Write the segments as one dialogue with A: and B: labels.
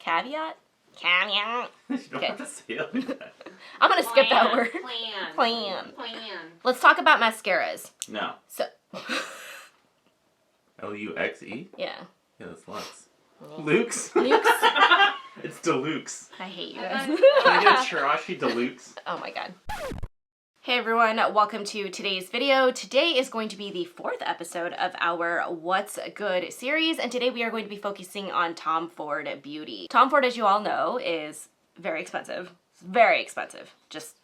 A: Caveat? Caveat.
B: You don't have to say it like that.
A: I'm gonna skip that word.
C: Plan.
A: Let's talk about mascaras.
B: No.
A: So.
B: L-U-X-E?
A: Yeah.
B: Yeah, that's Lux. Luke's?
A: Luke's.
B: It's Deluxe.
A: I hate you guys.
B: Can I get a Chirashi Deluxe?
A: Oh my god. Hey everyone, welcome to today's video. Today is going to be the 4th episode of our What's Good series, and today we are going to be focusing on Tom Ford Beauty. Tom Ford, as you all know, is very expensive. Very expensive. Just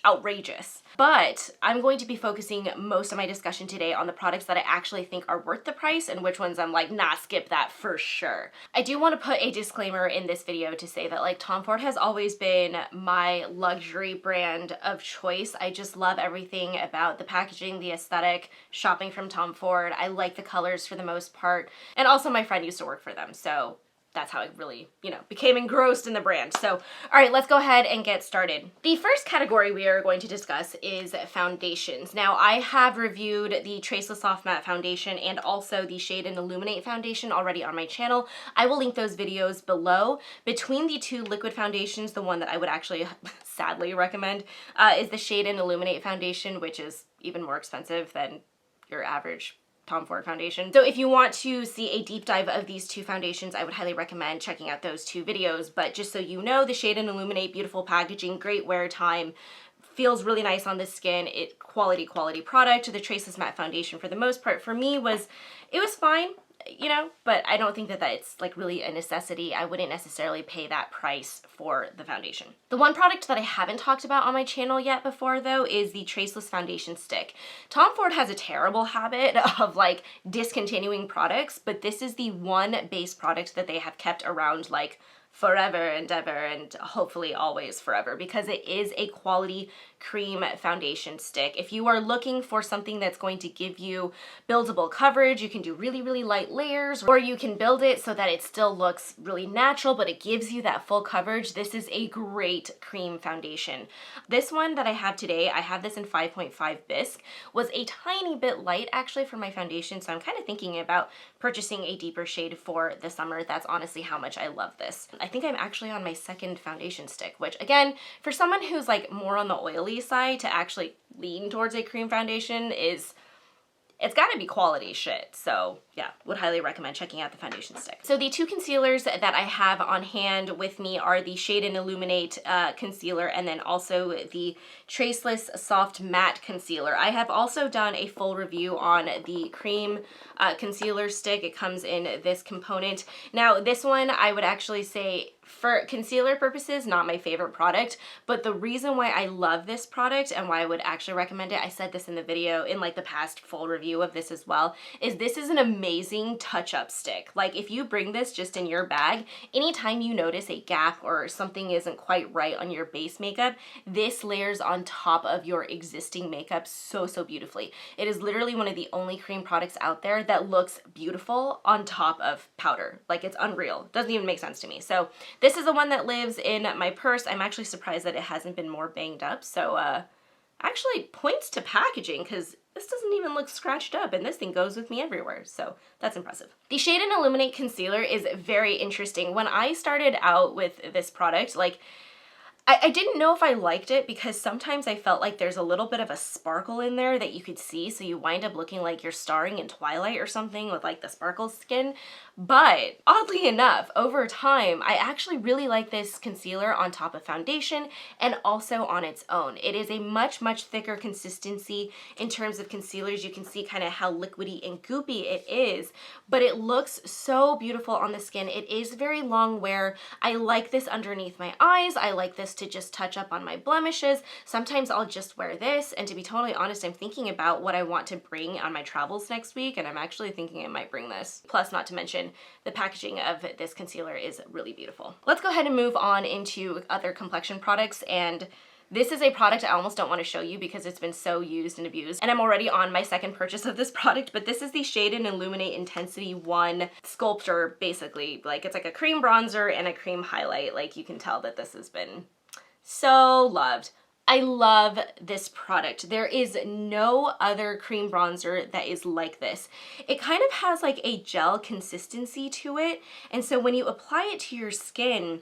A: outrageous. But I'm going to be focusing most of my discussion today on the products that I actually think are worth the price and which ones I'm like, nah, skip that for sure. I do want to put a disclaimer in this video to say that like Tom Ford has always been my luxury brand of choice. I just love everything about the packaging, the aesthetic, shopping from Tom Ford. I like the colors for the most part. And also my friend used to work for them, so that's how I really, became engrossed in the brand. So, all right, let's go ahead and get started. The first category we are going to discuss is foundations. Now, I have reviewed the Traceless Soft Matte Foundation and also the Shade and Illuminate Foundation already on my channel. I will link those videos below. Between the two liquid foundations, the one that I would actually sadly recommend is the Shade and Illuminate Foundation, which is even more expensive than your average Tom Ford foundation. So if you want to see a deep dive of these two foundations, I would highly recommend checking out those two videos. But just so you know, the Shade and Illuminate, beautiful packaging, great wear time, feels really nice on the skin. Quality product. The Traceless Matte Foundation, for the most part, for me was fine, but I don't think that it's like really a necessity. I wouldn't necessarily pay that price for the foundation. The one product that I haven't talked about on my channel yet before though is the Traceless Foundation Stick. Tom Ford has a terrible habit of like discontinuing products, but this is the one base product that they have kept around like forever and ever, and hopefully always forever, because it is a quality cream foundation stick. If you are looking for something that's going to give you buildable coverage, you can do really, really light layers, or you can build it so that it still looks really natural, but it gives you that full coverage. This is a great cream foundation. This one that I have today, I have this in 5.5 Bisque, was a tiny bit light actually for my foundation, so I'm kind of thinking about purchasing a deeper shade for the summer. That's honestly how much I love this. I think I'm actually on my second foundation stick, which again, for someone who's like more on the oily side, to actually lean towards a cream foundation it's gotta be quality shit. So yeah, would highly recommend checking out the foundation stick. So the two concealers that I have on hand with me are the Shade and Illuminate concealer, and then also the Traceless Soft Matte Concealer. I have also done a full review on the cream concealer stick. It comes in this component. Now this one I would actually say, for concealer purposes, not my favorite product, but the reason why I love this product and why I would actually recommend it, I said this in the video, in like the past full review of this as well, is this is an amazing touch-up stick. Like if you bring this just in your bag, anytime you notice a gap or something isn't quite right on your base makeup, this layers on top of your existing makeup so beautifully. It is literally one of the only cream products out there that looks beautiful on top of powder. Like it's unreal. Doesn't even make sense to me. So this is the one that lives in my purse. I'm actually surprised that it hasn't been more banged up. So actually points to packaging, because this doesn't even look scratched up, and this thing goes with me everywhere. So that's impressive. The Shade and Illuminate concealer is very interesting. When I started out with this product, like I didn't know if I liked it, because sometimes I felt like there's a little bit of a sparkle in there that you could see, so you wind up looking like you're starring in Twilight or something with like the sparkle skin. But oddly enough, over time, I actually really like this concealer on top of foundation and also on its own. It is a much thicker consistency in terms of concealers. You can see kind of how liquidy and goopy it is, but it looks so beautiful on the skin. It is very long wear. I like this underneath my eyes. I like this to just touch up on my blemishes. Sometimes I'll just wear this, and to be totally honest, I'm thinking about what I want to bring on my travels next week, and I'm actually thinking I might bring this. Plus, not to mention, the packaging of this concealer is really beautiful. Let's go ahead and move on into other complexion products, and this is a product I almost don't want to show you because it's been so used and abused, and I'm already on my second purchase of this product, but this is the Shade and Illuminate Intensity 1 Sculptor, basically. Like, it's like a cream bronzer and a cream highlight. Like, you can tell that this has been so loved. I love this product. There is no other cream bronzer that is like this. It kind of has like a gel consistency to it, and so when you apply it to your skin,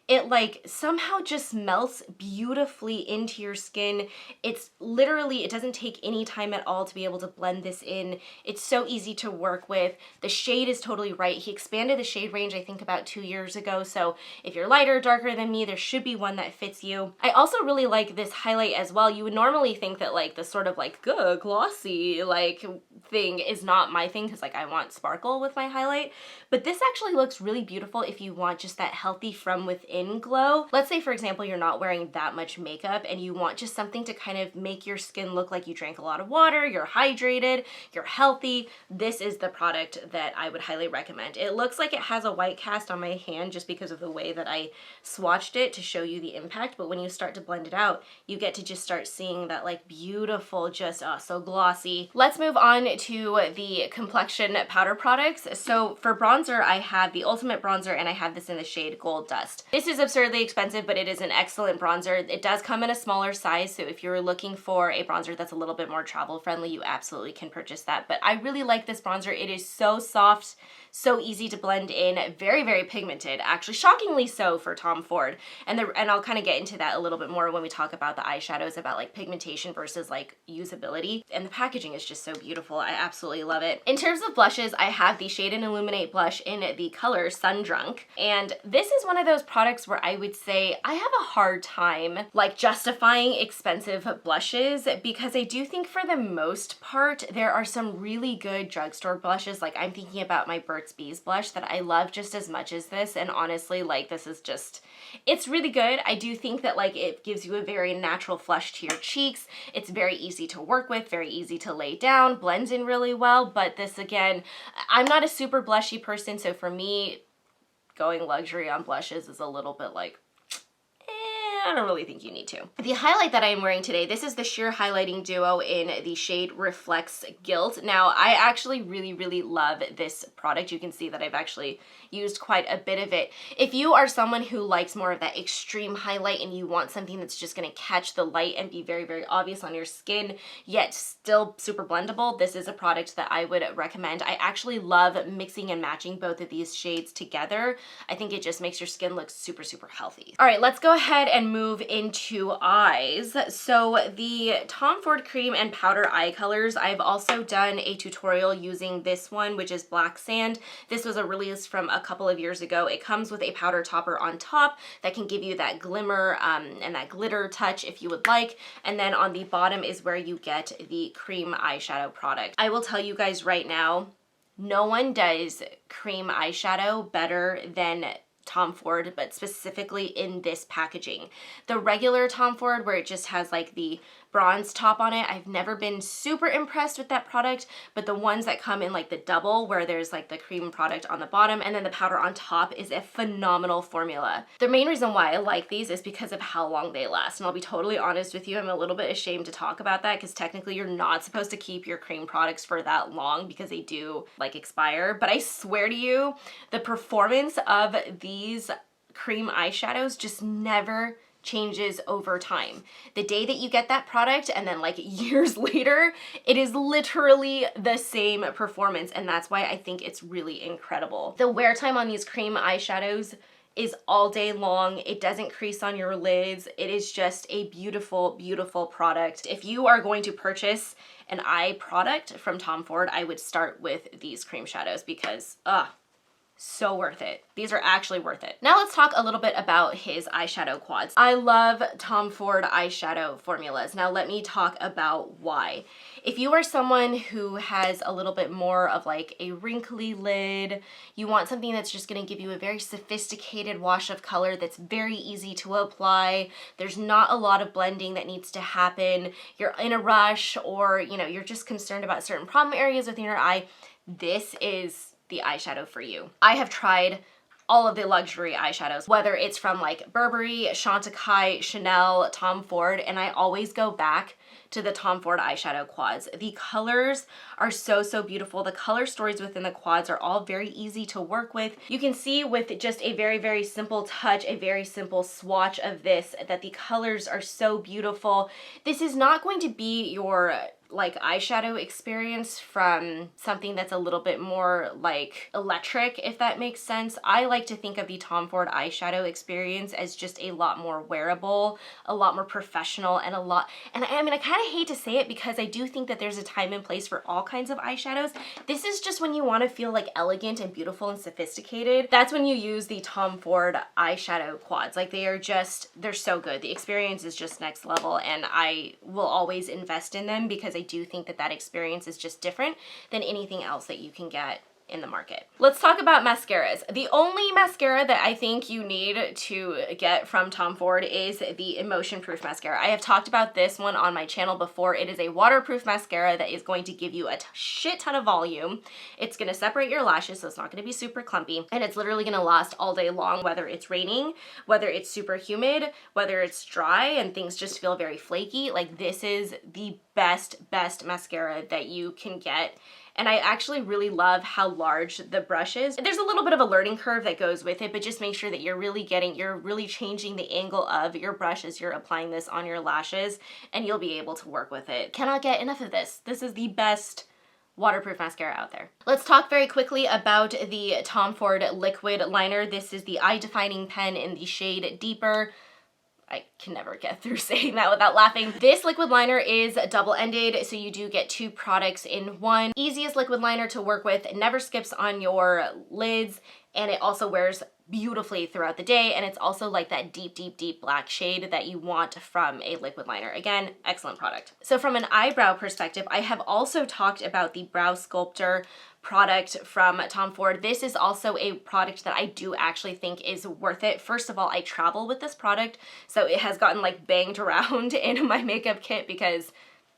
A: it like somehow just melts beautifully into your skin. It's literally, it doesn't take any time at all to be able to blend this in. It's so easy to work with. The shade is totally right. He expanded the shade range, I think about 2 years ago. So if you're lighter, darker than me, there should be one that fits you. I also really like this highlight as well. You would normally think that like the sort of like good glossy like thing is not my thing, because like I want sparkle with my highlight. But this actually looks really beautiful if you want just that healthy from within glow. Let's say, for example, you're not wearing that much makeup and you want just something to kind of make your skin look like you drank a lot of water, you're hydrated, you're healthy. This is the product that I would highly recommend. It looks like it has a white cast on my hand just because of the way that I swatched it to show you the impact, but when you start to blend it out, you get to just start seeing that like beautiful, just so glossy. Let's move on to the complexion powder products. So for bronzer, I have the Ultimate Bronzer and I have this in the shade Gold Dust. This is absurdly expensive, but it is an excellent bronzer. It does come in a smaller size, so if you're looking for a bronzer that's a little bit more travel friendly, you absolutely can purchase that. But I really like this bronzer. It is so soft, so easy to blend in, very, very pigmented, actually shockingly so for Tom Ford. And I'll kind of get into that a little bit more when we talk about the eyeshadows, about like pigmentation versus like usability. And the packaging is just so beautiful. I absolutely love it. In terms of blushes, I have the Shade and Illuminate blush in the color Sundrunk. And this is one of those products where I would say I have a hard time like justifying expensive blushes, because I do think for the most part, there are some really good drugstore blushes. Like I'm thinking about my Burt's Bees blush that I love just as much as this, and honestly, like this is just, it's really good. I do think that like it gives you a very natural flush to your cheeks. It's very easy to work with, very easy to lay down, blends in really well. But this again, I'm not a super blushy person, so for me, going luxury on blushes is a little bit like, I don't really think you need to. The highlight that I am wearing today, this is the Sheer Highlighting Duo in the shade Reflects Guilt. Now, I actually really, really love this product. You can see that I've actually used quite a bit of it. If you are someone who likes more of that extreme highlight and you want something that's just gonna catch the light and be very, very obvious on your skin, yet still super blendable, this is a product that I would recommend. I actually love mixing and matching both of these shades together. I think it just makes your skin look super, super healthy. All right, let's go ahead and move into eyes. So the Tom Ford cream and powder eye colors, I've also done a tutorial using this one, which is Black Sand. This was a release from a couple of years ago. It comes with a powder topper on top that can give you that glimmer and that glitter touch if you would like. And then on the bottom is where you get the cream eyeshadow product. I will tell you guys right now, no one does cream eyeshadow better than Tom Ford, but specifically in this packaging. The regular Tom Ford, where it just has like the bronze top on it, I've never been super impressed with that product, but the ones that come in like the double, where there's like the cream product on the bottom and then the powder on top, is a phenomenal formula. The main reason why I like these is because of how long they last, and I'll be totally honest with you, I'm a little bit ashamed to talk about that because technically you're not supposed to keep your cream products for that long because they do like expire, but I swear to you, the performance of these cream eyeshadows just never changes over time. The day that you get that product and then like years later, it is literally the same performance, and that's why I think it's really incredible. The wear time on these cream eyeshadows is all day long. It doesn't crease on your lids. It is just a beautiful, beautiful product. If you are going to purchase an eye product from Tom Ford, I would start with these cream shadows because, so worth it. These are actually worth it. Now let's talk a little bit about his eyeshadow quads. I love Tom Ford eyeshadow formulas. Now let me talk about why. If you are someone who has a little bit more of like a wrinkly lid, you want something that's just gonna give you a very sophisticated wash of color that's very easy to apply, there's not a lot of blending that needs to happen, you're in a rush, or you know, you're just concerned about certain problem areas within your eye, this is the eyeshadow for you. I have tried all of the luxury eyeshadows, whether it's from like Burberry, Chantecaille, Chanel, Tom Ford, and I always go back to the Tom Ford eyeshadow quads. The colors are so, so beautiful. The color stories within the quads are all very easy to work with. You can see with just a very, very simple touch, a very simple swatch of this, that the colors are so beautiful. This is not going to be your like eyeshadow experience from something that's a little bit more like electric, if that makes sense. I like to think of the Tom Ford eyeshadow experience as just a lot more wearable, a lot more professional, and I mean, I kind of hate to say it because I do think that there's a time and place for all kinds of eyeshadows. This is just when you want to feel like elegant and beautiful and sophisticated. That's when you use the Tom Ford eyeshadow quads. Like they're so good. The experience is just next level, and I will always invest in them because I do think that that experience is just different than anything else that you can get in the market. Let's talk about mascaras. The only mascara that I think you need to get from Tom Ford is the Emotionproof Mascara. I have talked about this one on my channel before. It is a waterproof mascara that is going to give you a shit ton of volume. It's going to separate your lashes, so it's not going to be super clumpy, and it's literally going to last all day long, whether it's raining, whether it's super humid, whether it's dry and things just feel very flaky. Like, this is the best mascara that you can get. And I actually really love how large the brush is. There's a little bit of a learning curve that goes with it, but just make sure that you're really changing the angle of your brush as you're applying this on your lashes, and you'll be able to work with it. Cannot get enough of this. This is the best waterproof mascara out there. Let's talk very quickly about the Tom Ford liquid liner. This is the eye defining pen in the shade Deeper. I can never get through saying that without laughing. This liquid liner is double-ended, so you do get two products in one. Easiest liquid liner to work with, it never skips on your lids, and it also wears beautifully throughout the day, and it's also like that deep black shade that you want from a liquid liner. Again, excellent product. So from an eyebrow perspective, I have also talked about the Brow Sculptor product from Tom Ford. This is also a product that I do actually think is worth it. First of all, I travel with this product, so it has gotten like banged around in my makeup kit because,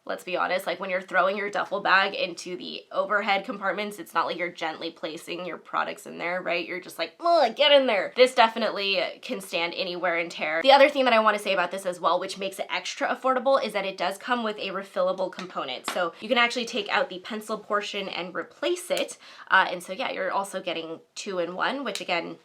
A: let's be honest, like when you're throwing your duffel bag into the overhead compartments, it's not like you're gently placing your products in there, right? You're just like, oh, get in there. This definitely can stand any wear and tear. The other thing that I want to say about this as well, which makes it extra affordable, is that it does come with a refillable component. So you can actually take out the pencil portion and replace it. And so yeah, you're also getting 2-in-1, which again,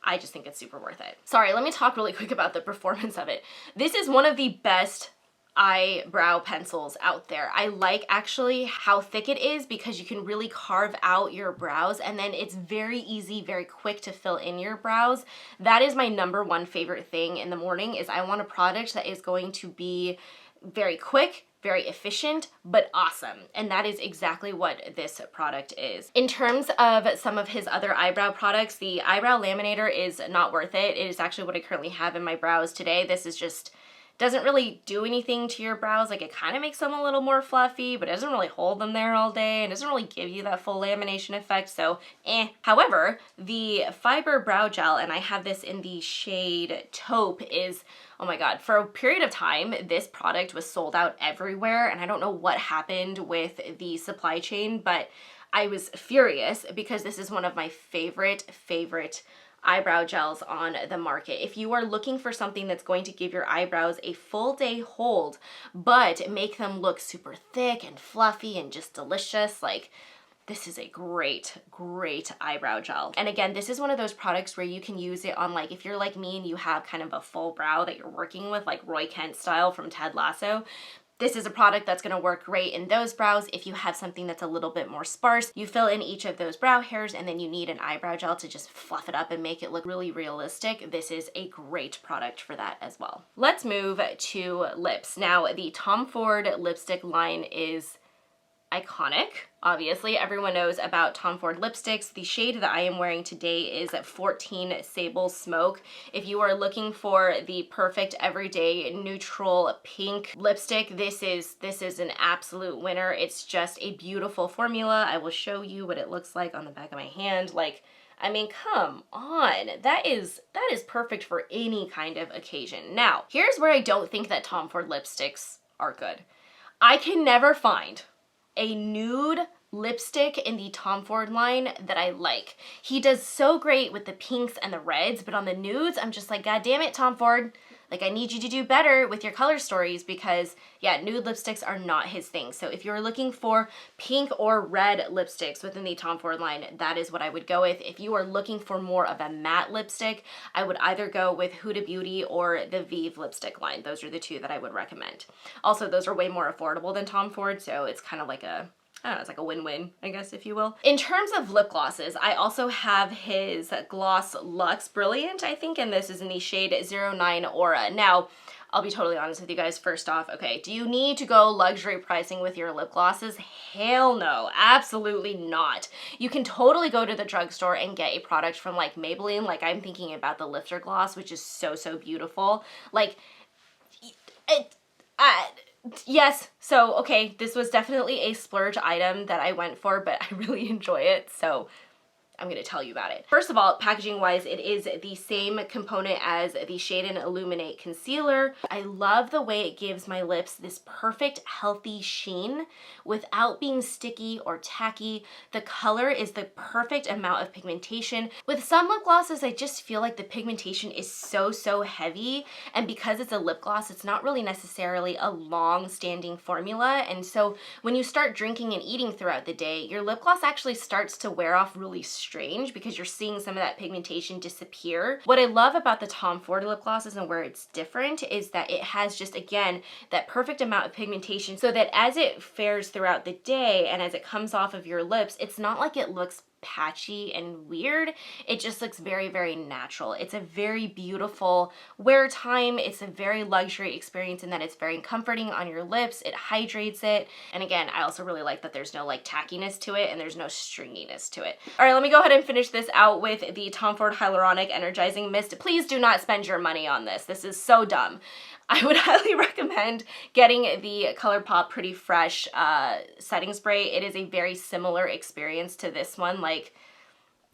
A: I just think it's super worth it. Sorry, let me talk really quick about the performance of it. This is one of the best eyebrow pencils out there. I like actually how thick it is because you can really carve out your brows, and then it's very easy, very quick to fill in your brows. That is my #1 favorite thing in the morning, is I want a product that is going to be very quick, very efficient, but awesome. And that is exactly what this product is. In terms of some of his other eyebrow products, the Eyebrow Laminator is not worth it. It is actually what I currently have in my brows today. This is just doesn't really do anything to your brows. Like, it kind of makes them a little more fluffy, but it doesn't really hold them there all day and doesn't really give you that full lamination effect, so However, the Fiber Brow Gel, and I have this in the shade Taupe, is, oh my god, for a period of time, this product was sold out everywhere, and I don't know what happened with the supply chain, but I was furious because this is one of my favorite eyebrow gels on the market. If you are looking for something that's going to give your eyebrows a full day hold, but make them look super thick and fluffy and just delicious, like, this is a great eyebrow gel. And again, this is one of those products where you can use it on, like, if you're like me and you have kind of a full brow that you're working with, like Roy Kent style from Ted Lasso. This is a product that's gonna work great in those brows. If you have something that's a little bit more sparse, you fill in each of those brow hairs and then you need an eyebrow gel to just fluff it up and make it look really realistic. This is a great product for that as well. Let's move to lips. Now, the Tom Ford lipstick line is iconic. Obviously, everyone knows about Tom Ford lipsticks. The shade that I am wearing today is 14 Sable Smoke. If you are looking for the perfect everyday neutral pink lipstick, this is an absolute winner. It's just a beautiful formula. I will show you what it looks like on the back of my hand. Like, I mean, come on. That is perfect for any kind of occasion. Now, here's where I don't think that Tom Ford lipsticks are good. I can never find a nude lipstick in the Tom Ford line that I like. He does so great with the pinks and the reds, but on the nudes, I'm just like, God damn it, Tom Ford. Like, I need you to do better with your color stories because, yeah, nude lipsticks are not his thing. So if you're looking for pink or red lipsticks within the Tom Ford line, that is what I would go with. If you are looking for more of a matte lipstick, I would either go with Huda Beauty or the Vive lipstick line. Those are the two that I would recommend. Also, those are way more affordable than Tom Ford, so it's kind of like a, I don't know, it's like a win-win, I guess, if you will. In terms of lip glosses, I also have his Gloss Luxe Brilliant, I think, and this is in the shade 09 Aura. Now, I'll be totally honest with you guys. First off, okay, do you need to go luxury pricing with your lip glosses? Hell no, absolutely not. You can totally go to the drugstore and get a product from like Maybelline. Like, I'm thinking about the Lifter Gloss, which is so, so beautiful. Like, yes, so okay, this was definitely a splurge item that I went for, but I really enjoy it, so I'm gonna tell you about it. First of all, packaging wise, it is the same component as the Shade and Illuminate concealer. I love the way it gives my lips this perfect, healthy sheen without being sticky or tacky. The color is the perfect amount of pigmentation. With some lip glosses, I just feel like the pigmentation is so, so heavy, and because it's a lip gloss, it's not really necessarily a long-standing formula, and so when you start drinking and eating throughout the day, your lip gloss actually starts to wear off really strange because you're seeing some of that pigmentation disappear. What I love about the Tom Ford lip glosses and where it's different is that it has just, again, that perfect amount of pigmentation so that as it fares throughout the day and as it comes off of your lips, it's not like it looks patchy and weird. It just looks very, very natural. It's a very beautiful wear time. It's a very luxury experience in that it's very comforting on your lips. It hydrates it. And again, I also really like that there's no like tackiness to it and there's no stringiness to it. All right, let me go ahead and finish this out with the Tom Ford Hyaluronic Energizing Mist. Please do not spend your money on this. This is so dumb. I would highly recommend getting the ColourPop Pretty Fresh setting spray. It is a very similar experience to this one. Like,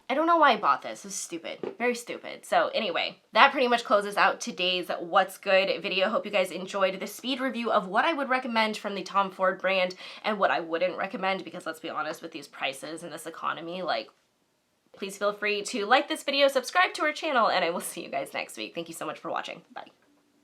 A: I don't know why I bought this. It's stupid. Very stupid. So anyway, that pretty much closes out today's What's Good video. Hope you guys enjoyed the speed review of what I would recommend from the Tom Ford brand and what I wouldn't recommend, because let's be honest, with these prices and this economy, like, please feel free to like this video, subscribe to our channel, and I will see you guys next week. Thank you so much for watching. Bye.